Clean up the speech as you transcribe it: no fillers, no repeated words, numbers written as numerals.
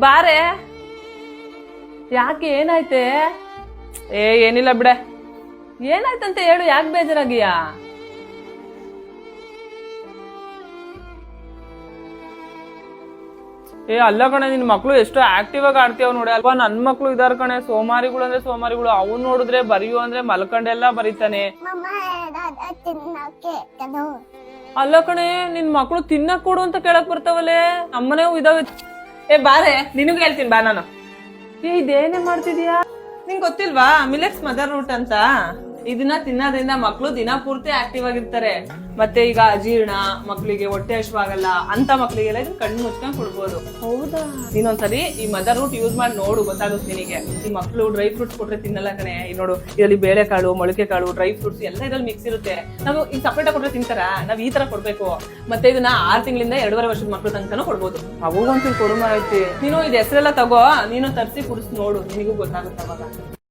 ಬಾರೆ. ಯಾಕೆ ಏನಾಯ್ತೆ? ಏನಿಲ್ಲ ಬಿಡೆ. ಏನಾಯ್ತಂತ ಹೇಳು, ಯಾಕೆ ಬೇಜಾರಾಗಿಯಾ? ಅಲ್ಲ ಕಣೆ, ನಿನ್ ಮಕ್ಳು ಎಷ್ಟು ಆಕ್ಟಿವ್ ಆಗಿ ಆಡ್ತೀವ ನೋಡಿ ಅಲ್ವಾ. ನನ್ ಮಕ್ಳು ಇದಾರ ಕಣೆ, ಸೋಮಾರಿಗಳು ಅಂದ್ರೆ ಸೋಮಾರಿಗಳು. ಅವ್ನ್ ನೋಡಿದ್ರೆ ಬರಿಯು ಅಂದ್ರೆ ಮಲ್ಕೊಂಡೆಲ್ಲ ಬರೀತಾನೆ. ಅಲ್ಲ ಕಣೆ, ನಿನ್ ಮಕ್ಳು ತಿನ್ನಕ್ ಕೊಡು ಅಂತ ಕೇಳಕ್ ಬರ್ತಾವಲ್ಲೇ. ನಮ್ಮನೆ ಇದಾವೆ. ಬಾರೆ, ನಿನಗ್ ಹೇಳ್ತೀನಿ ಬಾ ನಾನು. ಇದೇನೇ ಮಾಡ್ತಿದೀಯಾ? ನಿಂಗ್ ಗೊತ್ತಿಲ್ವಾ ಮಿಲೆಟ್ಸ್ ಮದರ್ ರೂಟ್ ಅಂತ? ಇದನ್ನ ತಿನ್ನೋದ್ರಿಂದ ಮಕ್ಳು ದಿನ ಪೂರ್ತಿ ಆಕ್ಟಿವ್ ಆಗಿರ್ತಾರೆ. ಮತ್ತೆ ಈಗ ಅಜೀರ್ಣ, ಮಕ್ಳಿಗೆ ಹೊಟ್ಟೆ ಹಶ್ವಾಗಲ್ಲ ಅಂತ ಮಕ್ಳಿಗೆಲ್ಲ ಇದನ್ನ ಕಣ್ಣು ಮುಚ್ಕೊಂಡ್ ಕೊಡ್ಬೋದು. ಹೌದಾ? ನೀನೊಂದ್ಸರಿ ಈ ಮದರ್ ರೂಟ್ ಯೂಸ್ ಮಾಡಿ ನೋಡು, ಗೊತ್ತಾಗುತ್ತೆ ನಿನಗೆ. ಈ ಮಕ್ಳು ಡ್ರೈ ಫ್ರೂಟ್ಸ್ ಕೊಟ್ರೆ ತಿನ್ನಲ್ಲ ಕಣೆ. ಈ ನೋಡು, ಇದರಲ್ಲಿ ಬೇಳೆಕಾಳು, ಮೊಳಕೆ ಕಾಳು, ಡ್ರೈ ಫ್ರೂಟ್ಸ್ ಎಲ್ಲ ಇದ್ರಲ್ಲಿ ಮಿಕ್ಸ್ ಇರುತ್ತೆ. ನಾವು ಈಗ ಸಪರೇಟ್ ಆಗಿ ಕೊಟ್ರೆ ತಿಂತಾರ? ನಾವ್ ಈ ತರ ಕೊಡ್ಬೇಕು. ಮತ್ತೆ ಇದನ್ನ 6 ತಿಂಗಳಿಂದ 2.5 ವರ್ಷದ ಮಕ್ಳು ತನಕನೂ ಕೊಡ್ಬೋದು. ಅವಾಗಂತೂ ಕೊಡುಮ ಐತಿ. ನೀನು ಇದು ಹೆಸರೆಲ್ಲ ತಗೋ, ನೀನು ತರಿಸಿ ಕುಡಿಸ್ ನೋಡು, ನಿನಗೂ ಗೊತ್ತಾಗುತ್ತೆ ಅವಾಗ.